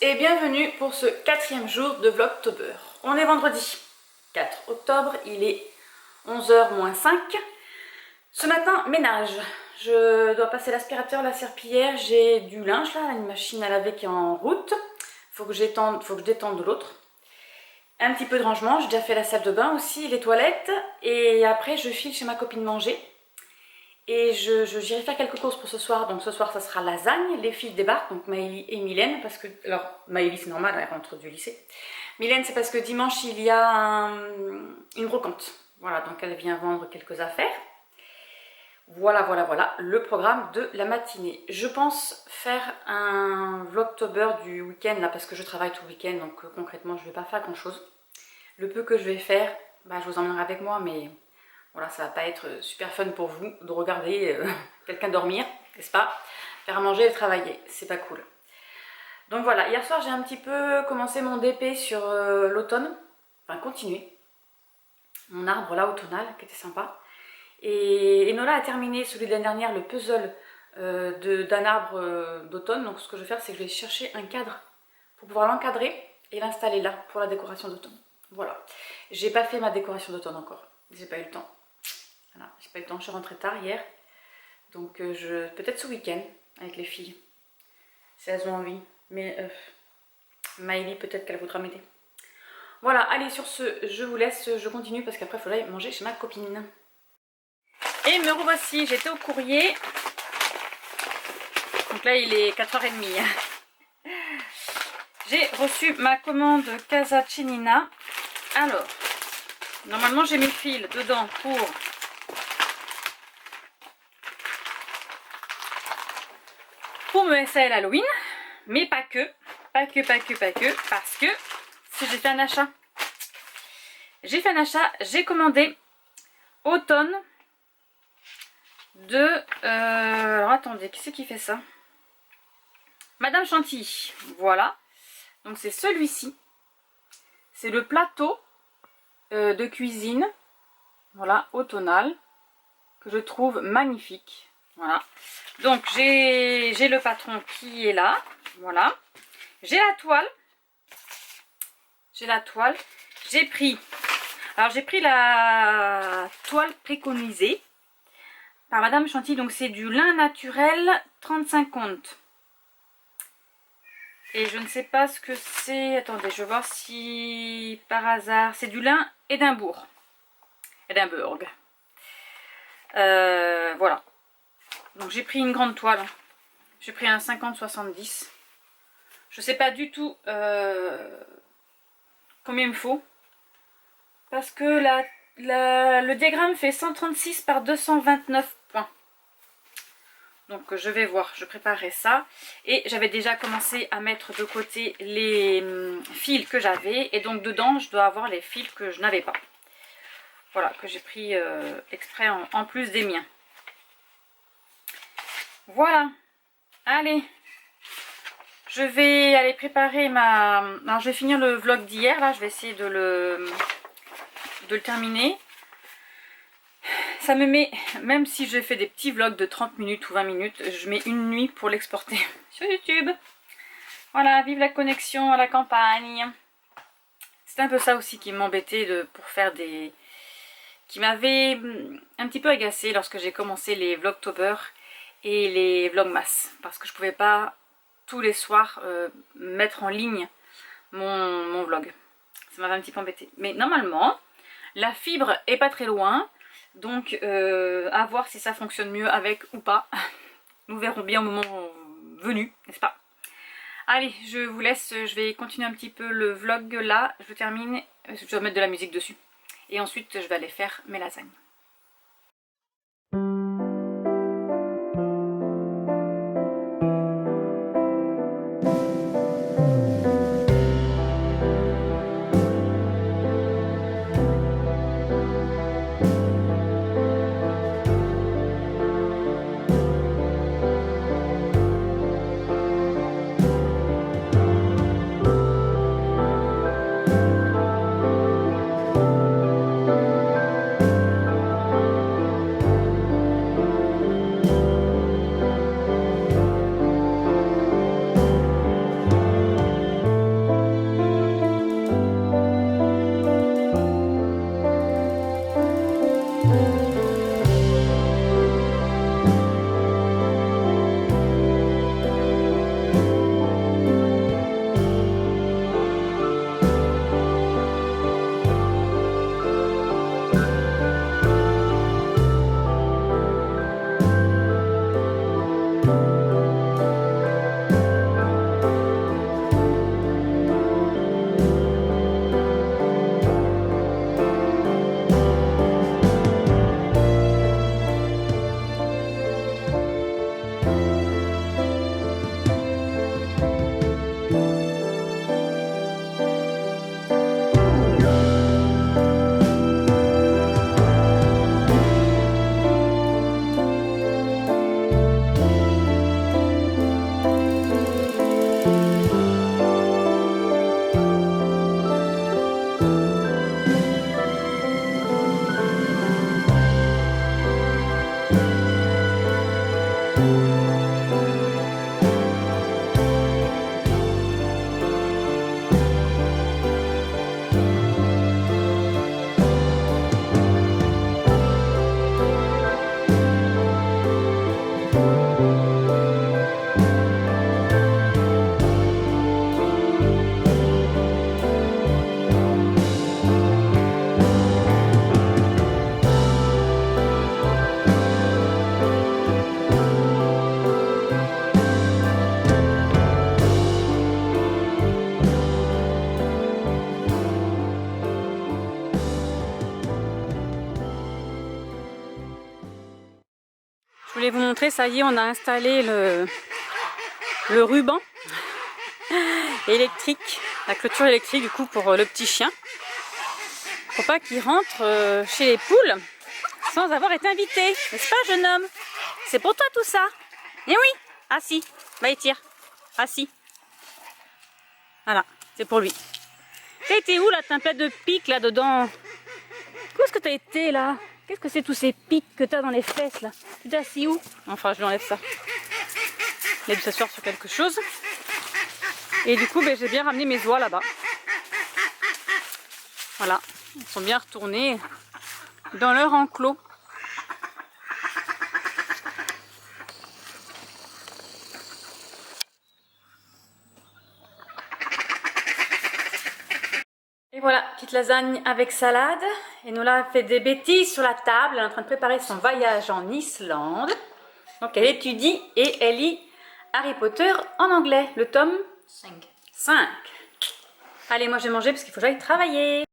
et bienvenue pour ce 4e jour de Vlogtober. On est vendredi 4 octobre, il est 11h moins 5. Ce matin, ménage. Je dois passer l'aspirateur, la serpillière, j'ai du linge là, une machine à laver qui est en route. Faut que je détende l'autre. Un petit peu de rangement, j'ai déjà fait la salle de bain aussi, les toilettes. Et après je file chez ma copine manger. Et j'irai faire quelques courses pour ce soir. Donc ce soir ça sera lasagne. Les filles débarquent, donc Maëlie et Mylène. Parce que, alors Maëlie c'est normal, elle rentre du lycée. Mylène c'est parce que dimanche il y a une brocante. Voilà, donc elle vient vendre quelques affaires. Voilà le programme de la matinée. Je pense faire un Vlogtober du week-end là parce que je travaille tout le week-end, donc concrètement je vais pas faire grand chose. Le peu que je vais faire, bah, je vous emmènerai avec moi, mais voilà, ça va pas être super fun pour vous de regarder quelqu'un dormir, n'est-ce pas? Faire à manger et travailler, c'est pas cool. Donc voilà, hier soir j'ai un petit peu commencé mon DP sur l'automne, enfin continué. Mon arbre là automnal qui était sympa. Et Enola a terminé celui de l'année dernière, le puzzle d'un arbre d'automne. Donc ce que je vais faire, c'est que je vais chercher un cadre pour pouvoir l'encadrer et l'installer là pour la décoration d'automne. Voilà. J'ai pas fait ma décoration d'automne encore. J'ai pas eu le temps. Voilà, j'ai pas eu le temps. Je suis rentrée tard hier. Donc peut-être ce week-end avec les filles. Si elles ont envie. Mais Maëlie, peut-être qu'elle voudra m'aider. Voilà, allez, sur ce, je vous laisse. Je continue parce qu'après, il faut aller manger chez ma copine. Et me revoici, j'étais au courrier. Donc là il est 4h30. J'ai reçu ma commande Casa Cenina. Alors, normalement j'ai mis le fil dedans pour me SAL Halloween. Mais pas que, parce que si j'ai fait un achat. J'ai commandé automne. Alors attendez, qui c'est qui fait ça? Madame Chantilly, voilà. Donc c'est celui-ci. C'est le plateau de cuisine, voilà, automnal, que je trouve magnifique. Voilà. Donc j'ai le patron qui est là, voilà. J'ai la toile. J'ai pris la toile préconisée par Madame Chantilly, donc c'est du lin naturel 35 comptes. Et je ne sais pas ce que c'est. Attendez, je vais voir si par hasard. C'est du lin Édimbourg. Voilà. Donc j'ai pris une grande toile. J'ai pris un 50-70. Je ne sais pas du tout combien il me faut. Parce que le diagramme fait 136 par 229 points. Donc je vais voir, je préparerai ça. Et j'avais déjà commencé à mettre de côté les fils que j'avais. Et donc dedans, je dois avoir les fils que je n'avais pas. Voilà, que j'ai pris exprès en plus des miens. Voilà. Allez. Je vais aller préparer ma... Alors je vais finir le vlog d'hier. Là, je vais essayer de le terminer. Ça me met, même si je fais des petits vlogs de 30 minutes ou 20 minutes, je mets une nuit pour l'exporter sur YouTube. Voilà, vive la connexion à la campagne. C'est un peu ça aussi qui m'embêtait pour faire des... qui m'avait un petit peu agacé lorsque j'ai commencé les Vlogtober et les Vlogmas. Parce que je pouvais pas tous les soirs mettre en ligne mon vlog. Ça m'avait un petit peu embêté. Mais normalement, la fibre est pas très loin. Donc à voir si ça fonctionne mieux avec ou pas. Nous verrons bien au moment venu, n'est-ce pas? Allez, je vous laisse, je vais continuer un petit peu le vlog là. Je termine, je vais mettre de la musique dessus. Et ensuite je vais aller faire mes lasagnes. voulais vous montrer, ça y est, on a installé le ruban électrique, la clôture électrique du coup pour le petit chien. Faut pas qu'il rentre chez les poules sans avoir été invité. N'est-ce pas, jeune homme? C'est pour toi tout ça. Eh oui. Ah si, va y tire. Ah si. Voilà, c'est pour lui. T'as été où là? T'as un plat de pics là dedans. Où est-ce que t'as été là? Qu'est-ce que c'est tous ces pics que t'as dans les fesses là? Tu t'es assis où? Enfin, je lui enlève ça. Il a dû s'asseoir sur quelque chose. Et du coup, ben, j'ai bien ramené mes oies là-bas. Voilà, ils sont bien retournés dans leur enclos. Et voilà, petite lasagne avec salade. Et Nola a fait des bêtises sur la table. Elle est en train de préparer son voyage en Islande. Donc elle étudie et elle lit Harry Potter en anglais. Le tome 5. Allez, moi je vais manger parce qu'il faut que j'aille travailler.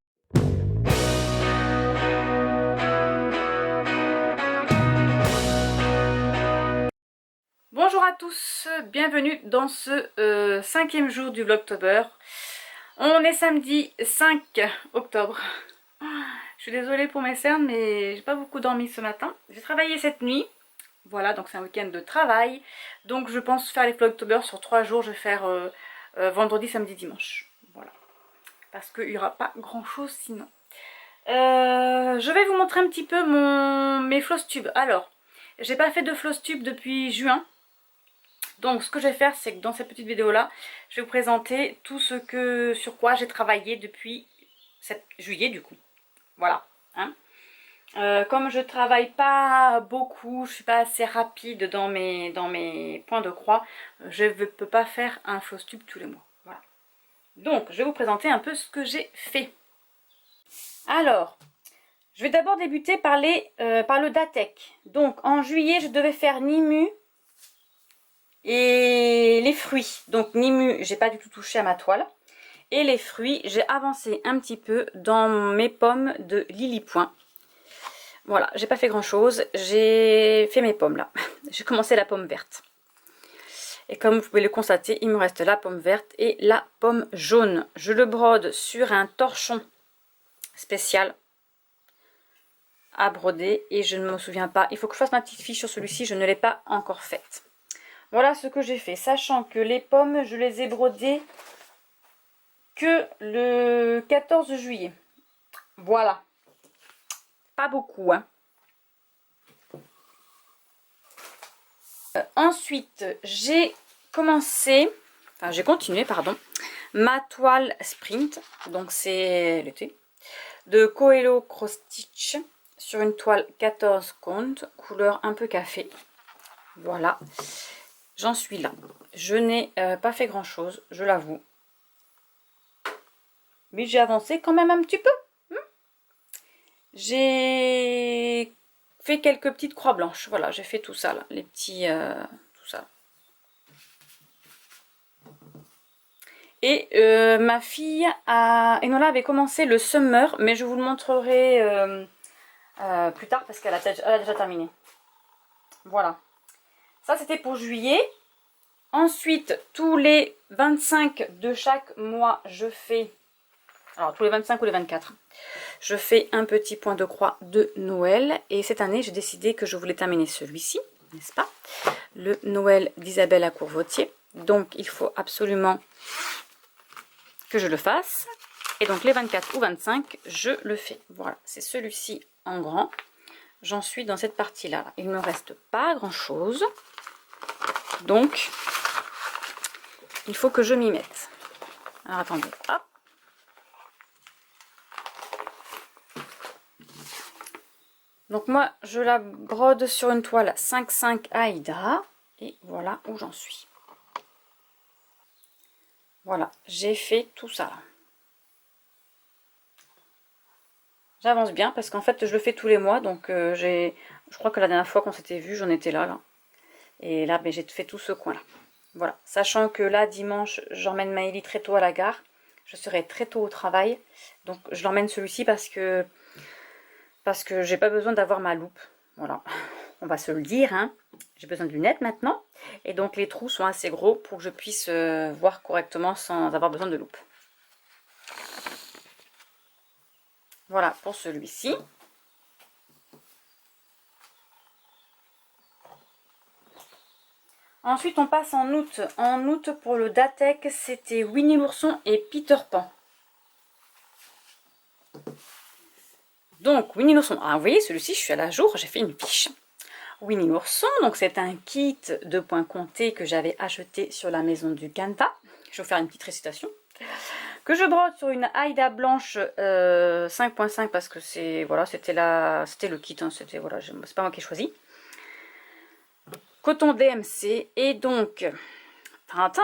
Bonjour à tous, bienvenue dans ce 5e jour du Vlogtober. On est samedi 5 octobre. Je suis désolée pour mes cernes, mais j'ai pas beaucoup dormi ce matin. J'ai travaillé cette nuit. Voilà, donc c'est un week-end de travail. Donc je pense faire les Vlogtober sur 3 jours. Je vais faire vendredi, samedi, dimanche. Voilà. Parce qu'il n'y aura pas grand chose sinon. Je vais vous montrer un petit peu mes floss tubes. Alors, j'ai pas fait de floss tubes depuis juin. Donc ce que je vais faire, c'est que dans cette petite vidéo là, je vais vous présenter tout ce sur quoi j'ai travaillé depuis juillet du coup. Voilà. Hein. Comme je travaille pas beaucoup, je suis pas assez rapide dans mes points de croix, je ne peux pas faire un floss tube tous les mois. Voilà. Donc je vais vous présenter un peu ce que j'ai fait. Alors, je vais d'abord débuter par le Datec. Donc en juillet, je devais faire Nimu et les fruits. Donc Nimu, j'ai pas du tout touché à ma toile. Et les fruits, j'ai avancé un petit peu dans mes pommes de Lilipoint. Voilà, j'ai pas fait grand chose. J'ai fait mes pommes là. J'ai commencé la pomme verte. Et comme vous pouvez le constater, il me reste la pomme verte et la pomme jaune. Je le brode sur un torchon spécial à broder. Et je ne me souviens pas. Il faut que je fasse ma petite fiche sur celui-ci. Je ne l'ai pas encore faite. Voilà ce que j'ai fait, sachant que les pommes, je les ai brodées que le 14 juillet. Voilà. Pas beaucoup, hein. Ensuite, j'ai continué, pardon, ma toile Sprint, donc c'est l'été, de Coelho Cross Stitch, sur une toile 14 compte, couleur un peu café. Voilà. J'en suis là. Je n'ai pas fait grand chose, je l'avoue. Mais j'ai avancé quand même un petit peu. J'ai fait quelques petites croix blanches. Voilà, j'ai fait tout ça là. Les petits... tout ça. Et ma fille Enola avait commencé le summer, mais je vous le montrerai plus tard parce qu'elle a déjà terminé. Voilà. Ça, c'était pour juillet. Ensuite, tous les 25 de chaque mois, je fais... Alors, tous les 25 ou les 24, je fais un petit point de croix de Noël. Et cette année, j'ai décidé que je voulais terminer celui-ci, n'est-ce pas? Le Noël d'Isabelle à Courvotier. Donc, il faut absolument que je le fasse. Et donc, les 24 ou 25, je le fais. Voilà, c'est celui-ci en grand. J'en suis dans cette partie-là. Il ne me reste pas grand-chose. Donc, il faut que je m'y mette. Alors, attendez. Hop. Donc, moi, je la brode sur une toile 5,5 Aïda. Et voilà où j'en suis. Voilà, j'ai fait tout ça. J'avance bien parce qu'en fait, je le fais tous les mois. Donc, je crois que la dernière fois qu'on s'était vu, j'en étais là. Et là, ben, j'ai fait tout ce coin-là. Voilà, sachant que là, dimanche, j'emmène Maëlie très tôt à la gare. Je serai très tôt au travail. Donc, je l'emmène celui-ci parce que j'ai pas besoin d'avoir ma loupe. Voilà. On va se le dire, hein. J'ai besoin de lunettes maintenant. Et donc les trous sont assez gros pour que je puisse voir correctement sans avoir besoin de loupe. Voilà pour celui-ci. Ensuite, on passe en août. En août, pour le Datec, c'était Winnie l'ourson et Peter Pan. Donc, Winnie l'ourson. Ah, vous voyez, celui-ci, je suis à la jour, j'ai fait une fiche. Winnie l'ourson, donc c'est un kit de points comptés que j'avais acheté sur la maison du Canva. Je vais vous faire une petite récitation. Que je brode sur une Aïda blanche 5.5 parce que c'est voilà, c'était le kit, hein, c'était voilà, c'est pas moi qui ai choisi. Coton DMC et donc tintin,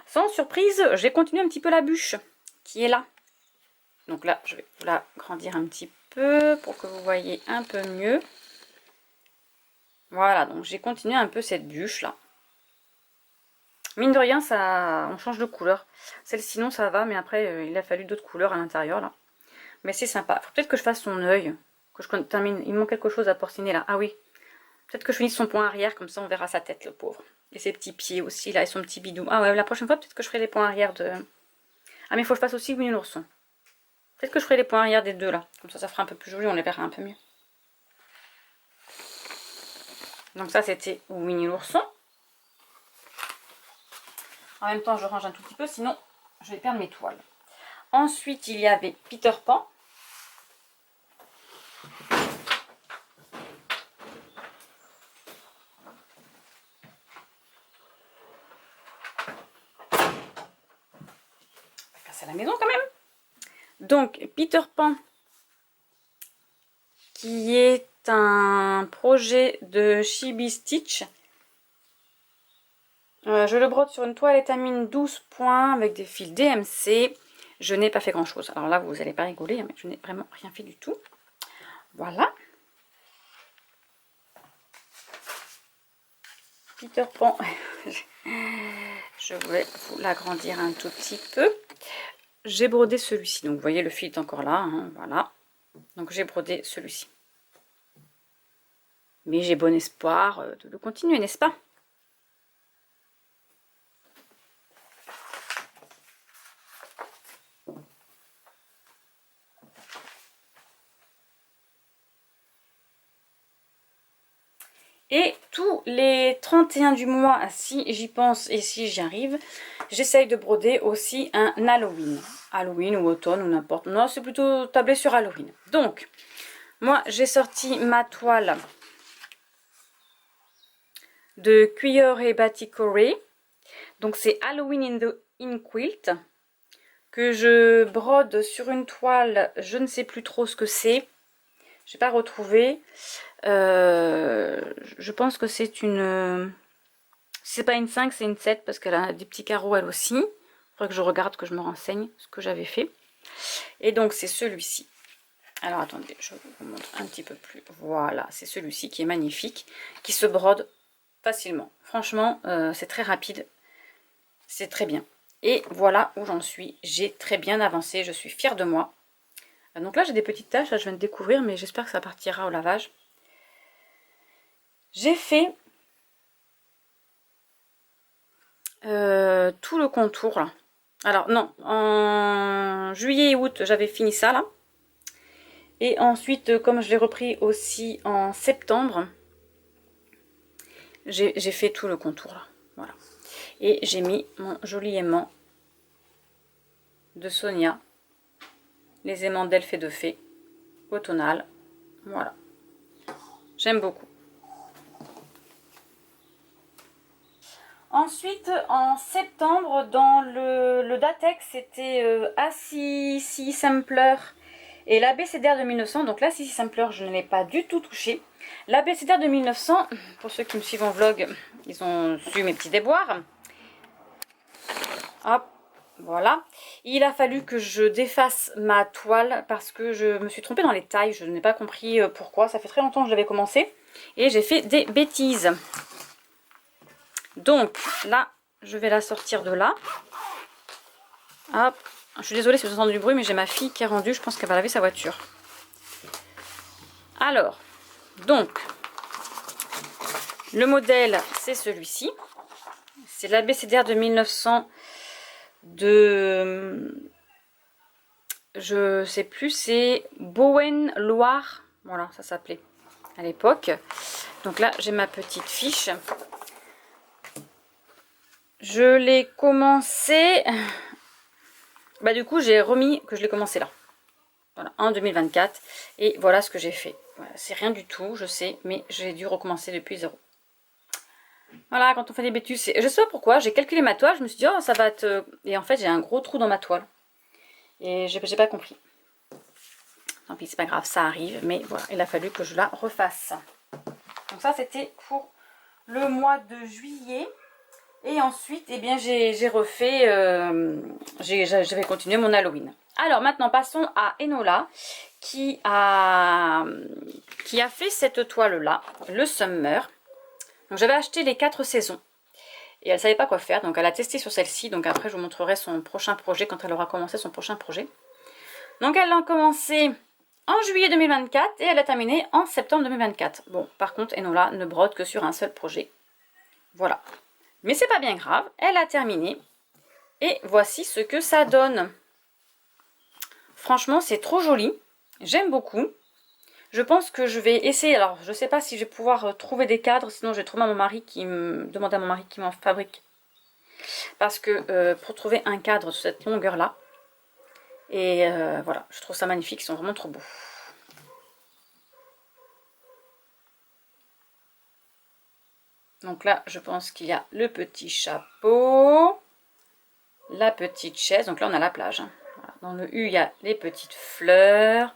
sans surprise, j'ai continué un petit peu la bûche qui est là. Donc là, je vais vous la grandir un petit peu pour que vous voyez un peu mieux. Voilà, donc j'ai continué un peu cette bûche là. Mine de rien, ça, on change de couleur. Celle-ci non, ça va, mais après il a fallu d'autres couleurs à l'intérieur là. Mais c'est sympa. Faut peut-être que je fasse son œil, que je termine. Il manque quelque chose à porciner là. Ah oui. Peut-être que je finisse son point arrière, comme ça on verra sa tête, le pauvre. Et ses petits pieds aussi, là, et son petit bidou. Ah ouais, la prochaine fois, peut-être que je ferai les points arrière de... Ah mais il faut que je fasse aussi Winnie l'ourson. Peut-être que je ferai les points arrière des deux, là. Comme ça, ça fera un peu plus joli, on les verra un peu mieux. Donc ça, c'était Winnie l'ourson. En même temps, je range un tout petit peu, sinon je vais perdre mes toiles. Ensuite, il y avait Peter Pan. À la maison quand même. Donc Peter Pan, qui est un projet de Chibi Stitch. Je le brode sur une toile étamine 12 points avec des fils DMC. Je n'ai pas fait grand chose. Alors là, vous n'allez pas rigoler, mais je n'ai vraiment rien fait du tout. Voilà. Peter Pan. Je vais vous l'agrandir un tout petit peu. J'ai brodé celui-ci. Donc vous voyez, le fil est encore là. Hein, voilà. Donc j'ai brodé celui-ci. Mais j'ai bon espoir de le continuer, n'est-ce pas? Et tous les 31 du mois, si j'y pense et si j'y arrive, j'essaye de broder aussi un Halloween. Halloween ou automne ou n'importe. Non, c'est plutôt tablé sur Halloween. Donc, moi, j'ai sorti ma toile de Cuir et Batik Oré. Donc, c'est Halloween in Quilt. Que je brode sur une toile, je ne sais plus trop ce que c'est. Je n'ai pas retrouvé. Je pense que c'est une... Si c'est pas une 5, c'est une 7 parce qu'elle a des petits carreaux elle aussi. Il faudrait que je regarde, que je me renseigne ce que j'avais fait. Et donc c'est celui-ci. Alors attendez, je vous montre un petit peu plus. Voilà, c'est celui-ci qui est magnifique, qui se brode facilement. Franchement, c'est très rapide. C'est très bien. Et voilà où j'en suis. J'ai très bien avancé, je suis fière de moi. Donc là j'ai des petites taches, là, je viens de découvrir, mais j'espère que ça partira au lavage. J'ai fait tout le contour là. Alors non, en juillet et août j'avais fini ça là. Et ensuite, comme je l'ai repris aussi en septembre, j'ai fait tout le contour là. Voilà. Et j'ai mis mon joli aimant de Sonia. Les aimants d'Elf et de Fée. Automnal. Voilà. J'aime beaucoup. Ensuite, en septembre, dans le Datec, c'était ACC Sampler et l'ABCDR de 1900. Donc l'ACC Sampler, je ne l'ai pas du tout touché. L'ABCDR de 1900, pour ceux qui me suivent en vlog, ils ont su mes petits déboires. Hop, voilà. Il a fallu que je défasse ma toile parce que je me suis trompée dans les tailles. Je n'ai pas compris pourquoi. Ça fait très longtemps que j'avais commencé et j'ai fait des bêtises. Donc là, je vais la sortir de là. Hop. Je suis désolée si vous entendez du bruit, mais j'ai ma fille qui est rendue. Je pense qu'elle va laver sa voiture. Alors, Donc, le modèle, c'est celui-ci. C'est l'ABCDR de 1900 de... Je sais plus, c'est Bowen-Loire. Voilà, ça s'appelait à l'époque. Donc là, j'ai ma petite fiche. Je l'ai commencé... Bah du coup, j'ai remis que je l'ai commencé là. Voilà, en 2024. Et voilà ce que j'ai fait. Voilà, c'est rien du tout, je sais, mais j'ai dû recommencer depuis zéro. Voilà, quand on fait des bêtises, je sais pas pourquoi, j'ai calculé ma toile, je me suis dit, oh, ça va être... Et en fait, j'ai un gros trou dans ma toile. Et j'ai pas compris. Tant pis, c'est pas grave, ça arrive, mais voilà, il a fallu que je la refasse. Donc ça, c'était pour le mois de juillet. Et ensuite, eh bien, j'ai refait, je vais continuer mon Halloween. Alors maintenant, passons à Enola, qui a fait cette toile-là, le Summer. Donc j'avais acheté les 4 saisons. Et elle ne savait pas quoi faire, donc elle a testé sur celle-ci. Donc après, je vous montrerai son prochain projet quand elle aura commencé son prochain projet. Donc elle a commencé en juillet 2024 et elle a terminé en septembre 2024. Bon, par contre, Enola ne brode que sur un seul projet. Voilà. Mais c'est pas bien grave, elle a terminé. Et voici ce que ça donne. Franchement, c'est trop joli. J'aime beaucoup. Je pense que je vais essayer. Alors, je ne sais pas si je vais pouvoir trouver des cadres. Sinon, je vais demander à mon mari qui m'en fabrique. Parce que pour trouver un cadre de cette longueur-là. Et voilà, je trouve ça magnifique. Ils sont vraiment trop beaux. Donc là, je pense qu'il y a le petit chapeau. La petite chaise. Donc là, on a la plage. Voilà. Dans le U, il y a les petites fleurs.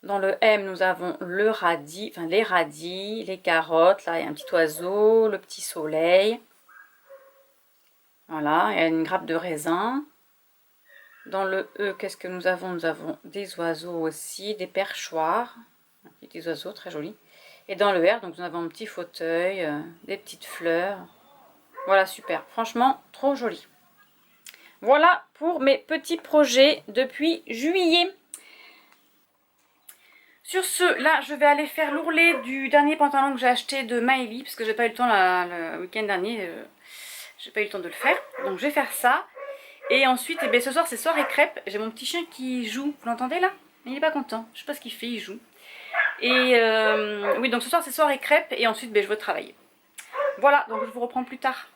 Dans le M, nous avons le radis, enfin les radis, les carottes. Là, il y a un petit oiseau, le petit soleil. Voilà, il y a une grappe de raisin. Dans le E, qu'est-ce que nous avons? Nous avons des oiseaux aussi, des perchoirs. Des oiseaux très jolis. Et dans le R, donc nous avons un petit fauteuil, des petites fleurs. Voilà, super. Franchement, trop joli. Voilà pour mes petits projets depuis juillet. Sur ce, là, je vais aller faire l'ourlet du dernier pantalon que j'ai acheté de Maëlie, parce que j'ai pas eu le temps le week-end dernier, j'ai pas eu le temps de le faire. Donc je vais faire ça. Et ensuite, eh bien, ce soir, c'est soirée crêpe. J'ai mon petit chien qui joue, vous l'entendez là? Il n'est pas content, je sais pas ce qu'il fait, il joue. Et oui, donc ce soir, c'est soirée crêpe, et ensuite, ben, je vais travailler. Voilà, donc je vous reprends plus tard.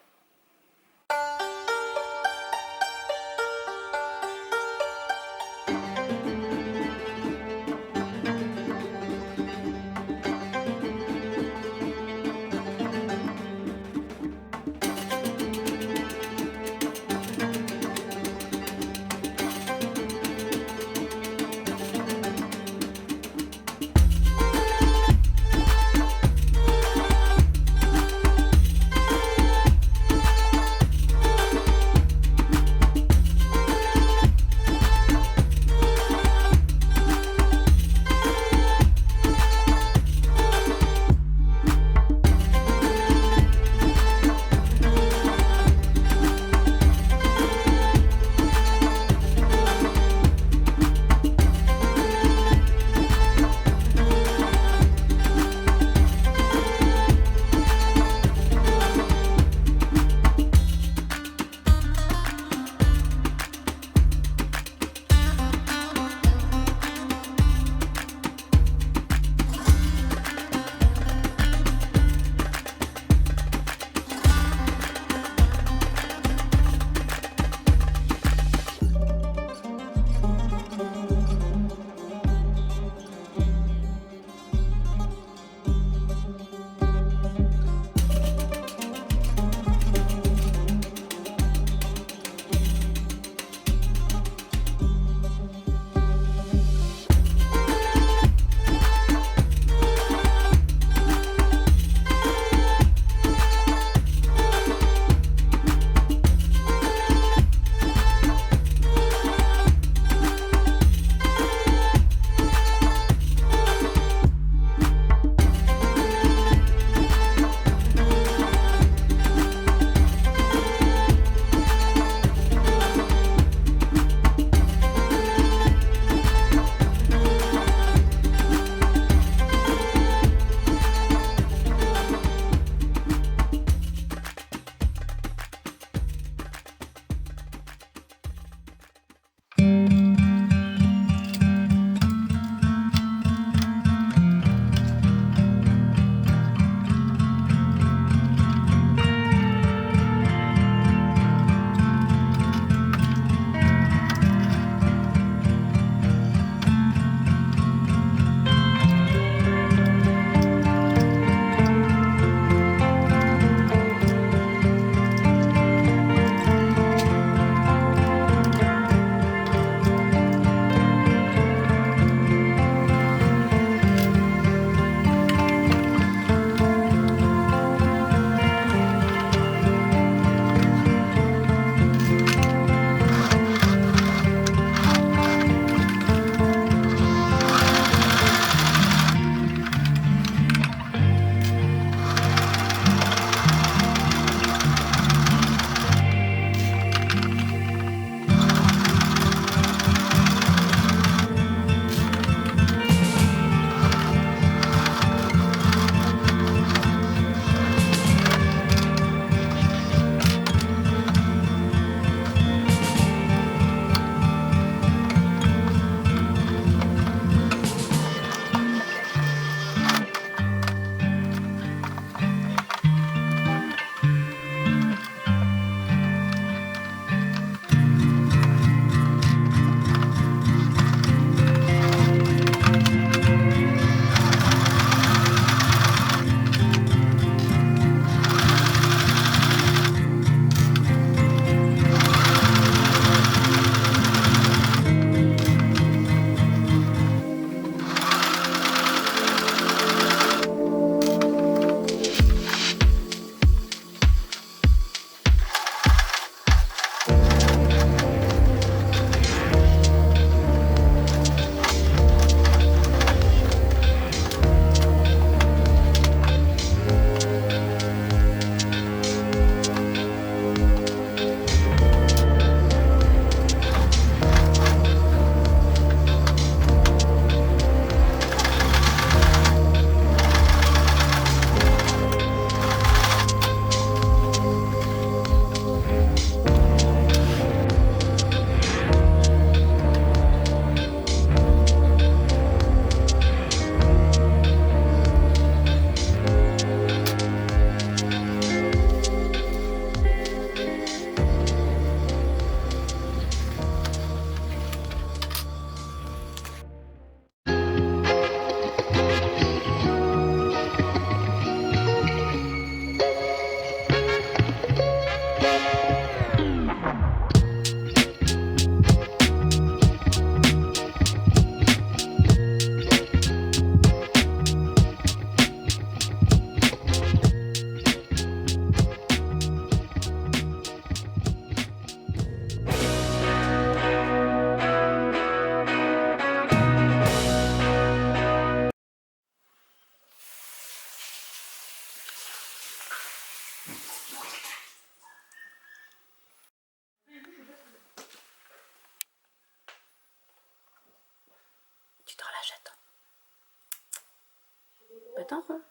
Patin rond.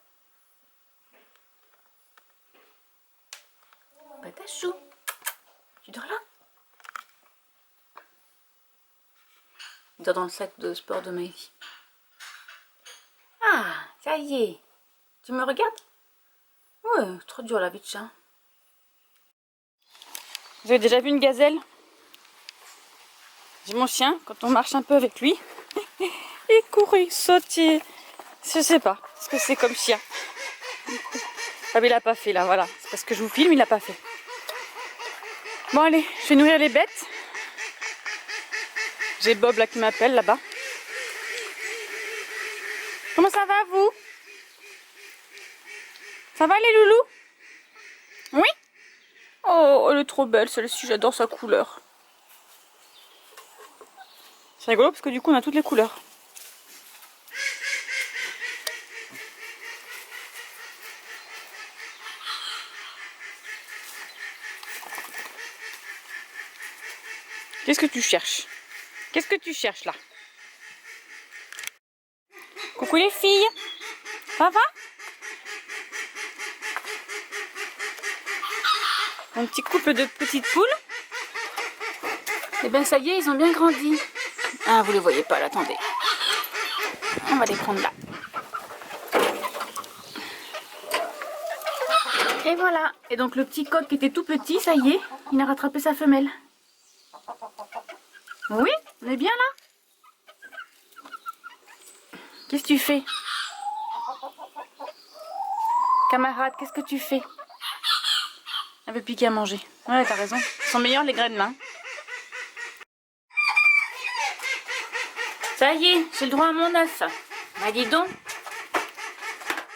Patachou. Tu dors là? Il dort dans le sac de sport de Maëvi. Ah, ça y est. Tu me regardes? Ouais, trop dur la vie de chat. Vous avez déjà vu une gazelle? J'ai mon chien, quand on marche un peu avec lui, il court, il saute, je sais pas ce que c'est comme chien. Ah mais il l'a pas fait là, voilà. C'est parce que je vous filme, il l'a pas fait. Bon allez, je vais nourrir les bêtes. J'ai Bob là qui m'appelle là-bas. Comment ça va vous? Ça va les loulous? Oui? Oh, elle est trop belle celle-ci, j'adore sa couleur. C'est rigolo parce que du coup on a toutes les couleurs. Qu'est-ce que tu cherches? Qu'est-ce que tu cherches là? Coucou les filles. Ça va? Un petit couple de petites poules. Et bien ça y est, ils ont bien grandi. Ah, vous les voyez pas là, attendez. On va les prendre là. Et voilà. Et donc le petit coq qui était tout petit, ça y est, il a rattrapé sa femelle. Oui, on est bien là. Qu'est-ce que tu fais? Camarade, qu'est-ce que tu fais? Elle veut piquer à manger. Ouais, t'as raison. Ils sont meilleurs les graines là. Ça y est, j'ai le droit à mon œuf. Bah dis donc.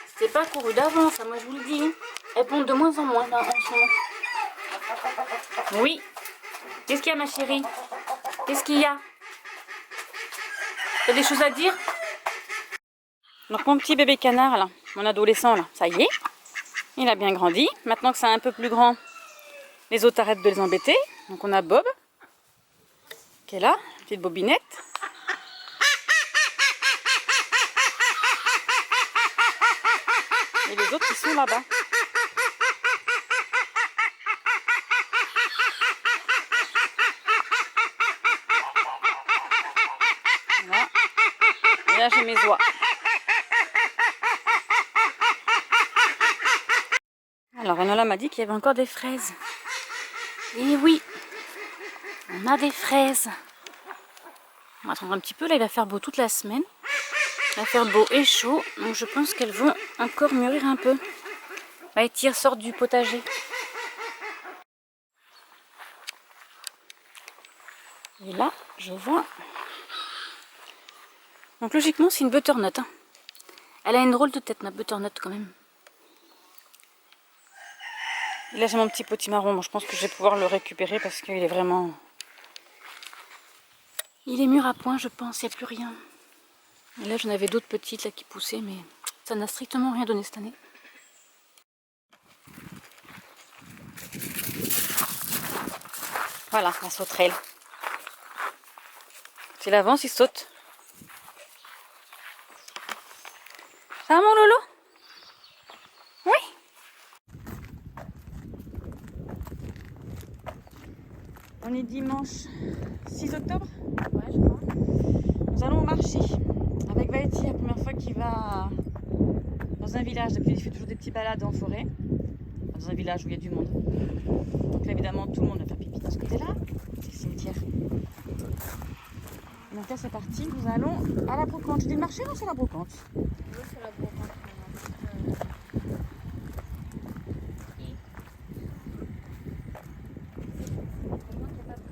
C'était pas couru d'avance, moi je vous le dis. Elles pondent de moins en moins là, en ce moment. Oui. Qu'est-ce qu'il y a ma chérie? Qu'est-ce qu'il y a? T'as des choses à dire? Donc mon petit bébé canard là, mon adolescent là, ça y est. Il a bien grandi. Maintenant que c'est un peu plus grand, les autres arrêtent de les embêter. Donc on a Bob, qui est là, petite bobinette. Et les autres, ils sont là-bas. Voilà. Et là, j'ai mes oies. Alors, Enola m'a dit qu'il y avait encore des fraises. Et oui, on a des fraises. On va attendre un petit peu. Là, il va faire beau toute la semaine. Il va faire beau et chaud. Donc, je pense qu'elles vont encore mûrir un peu. Les tirs sortent du potager. Et là, je vois. Donc, logiquement, c'est une butternut. Hein. Elle a une drôle de tête, ma butternut, quand même. Et là, j'ai mon petit potimarron. Bon, je pense que je vais pouvoir le récupérer parce qu'il est vraiment... Il est mûr à point, je pense. Il n'y a plus rien. Et là, j'en avais d'autres petites là, qui poussaient, mais ça n'a strictement rien donné cette année. Voilà, la sauterelle. Si elle avance, il saute. Ça va, mon Lolo? Oui. On est dimanche 6 octobre. Ouais, je crois. Nous allons au marché avec Vaïti, la première fois qu'il va dans un village. D'habitude, il fait toujours des petites balades en forêt. Dans un village où il y a du monde. Donc là, évidemment, tout le monde va faire pipi de ce côté-là. C'est le cimetière. Donc là, c'est parti. Nous allons à la brocante. Tu dis le marché ou c'est la brocante? Oui, c'est la brocante.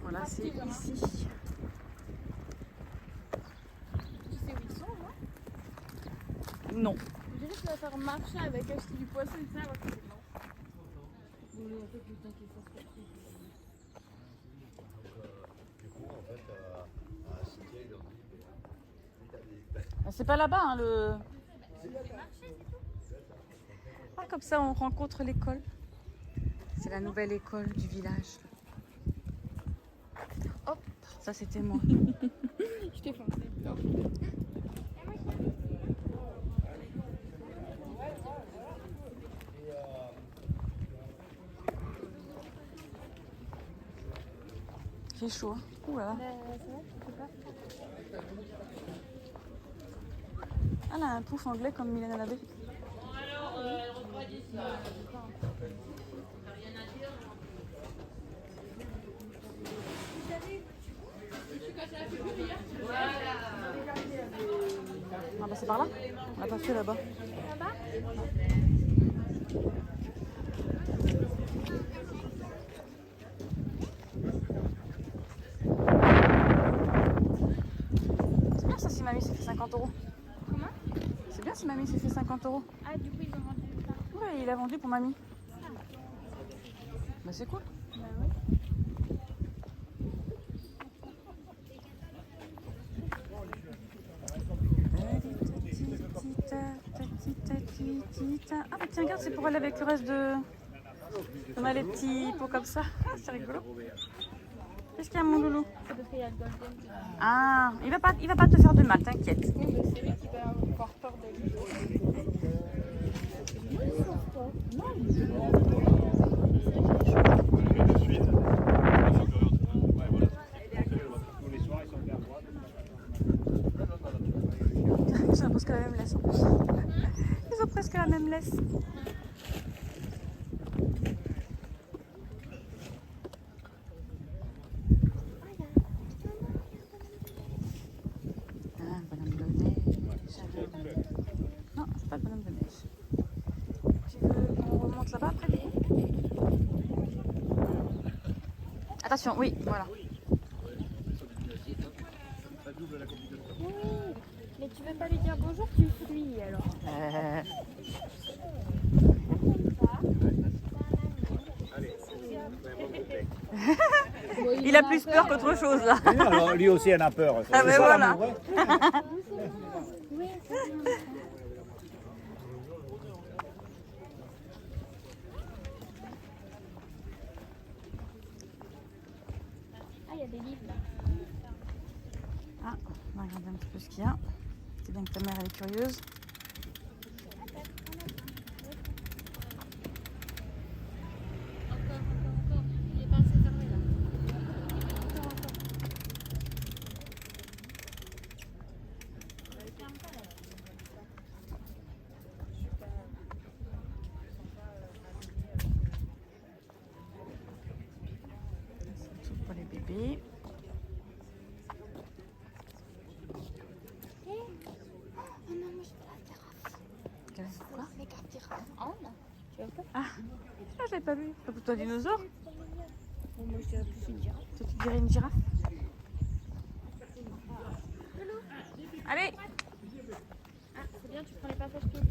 Voilà, c'est ici. Tu sais où ils sont, moi? Non. Je dirais que tu vas faire marcher avec acheter du poisson et ça, alors que c'est bon. C'est pas là-bas, hein, le... Ah, comme ça, on rencontre l'école. C'est la nouvelle école du village. Hop, ça c'était moi. Je t'ai foncé. fait chaud. Hein. Ouh là là. Ah là, un pouf anglais comme Mylène Labbé. On va passer par là? On l'a pas fait là-bas. Là-bas? C'est bien ça si mamie s'est fait 50 €. Comment? C'est bien si mamie s'est fait 50 €. Ah, du coup, ils ont vendu ça. Ouais, il a vendu pour mamie. Bah c'est cool. Bah oui. Ah mais tiens, regarde, c'est pour aller avec le reste de... On a les petits pots comme ça. Ah, c'est rigolo. Qu'est-ce qu'il y a mon loulou? C'est parce qu'il y a le golden. Ah, il va pas te faire de mal, t'inquiète. Oui, mais c'est lui qui va avoir peur de lui. Ils ont presque la même laisse en plus. Ils ont presque la même laisse. Ah, bonhomme de neige. Non, c'est pas le bonhomme de neige. Tu veux qu'on remonte là-bas après du coup? Attention, oui, voilà. Oui, mais tu veux pas lui dire bonjour, tu fuis alors. Il a plus peur qu'autre chose là. Mais non, alors, lui aussi en a peur. Ah ben voilà. l'amour, hein. Oui, c'est bien. Ah, il y a des livres là. Ah, on va regarder un petit peu ce qu'il y a. C'est bien que ta mère elle est curieuse. Encore. Il est pas assez fermé là. Encore. Ferme pas là. C'est tout pour les bébés. Oh non, moi je veux la girafe. Quoi? Les cartes girafes. Oh là. Tu veux pas? Ah, je l'avais pas vu. C'est pour toi un dinosaure? Bon, moi je dirais plus une girafe. Toi tu dirais une girafe? Allez! Ah, c'est bien, tu prends les passages pieds.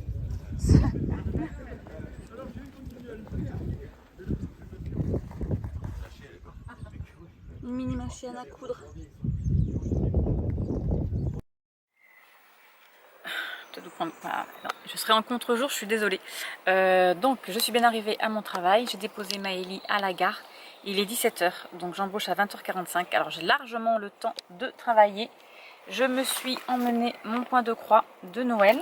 Une mini machine à coudre. Non, je serai en contre-jour, je suis désolée. Donc, je suis bien arrivée à mon travail. J'ai déposé Maëlie à la gare. Il est 17 h, donc j'embauche à 20 h 45. Alors, j'ai largement le temps de travailler. Je me suis emmené mon point de croix de Noël.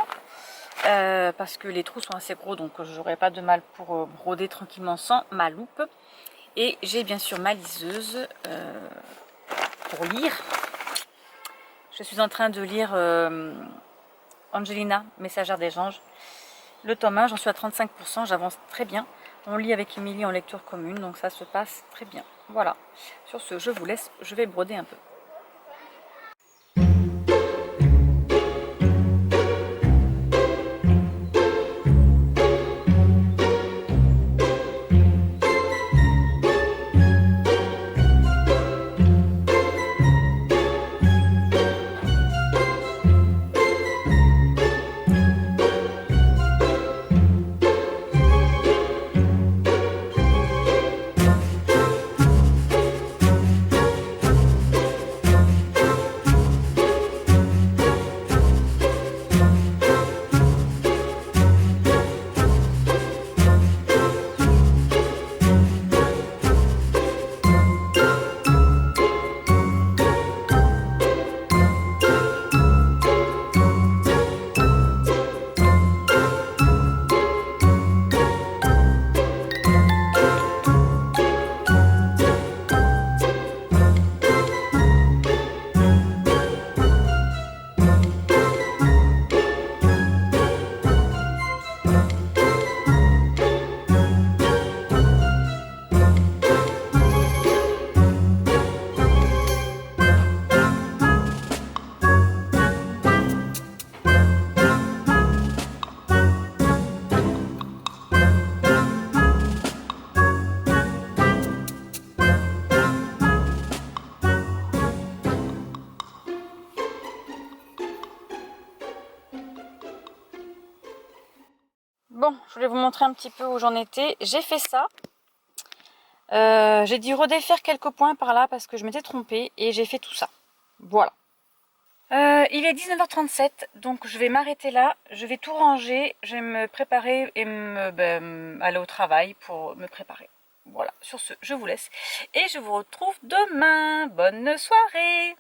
Parce que les trous sont assez gros, donc j'aurai pas de mal pour broder tranquillement sans ma loupe. Et j'ai bien sûr ma liseuse pour lire. Je suis en train de lire Angelina, Messagère des anges. Le tome 1, j'en suis à 35%, j'avance très bien. On lit avec Émilie en lecture commune, donc ça se passe très bien. Voilà. Sur ce, je vous laisse, je vais broder un peu. Bon, je voulais vous montrer un petit peu où j'en étais. J'ai fait ça. J'ai dû redéfaire quelques points par là parce que je m'étais trompée et j'ai fait tout ça. Voilà. Il est 19h37, donc je vais m'arrêter là. Je vais tout ranger, je vais me préparer et aller au travail pour me préparer. Voilà, sur ce, je vous laisse et je vous retrouve demain. Bonne soirée!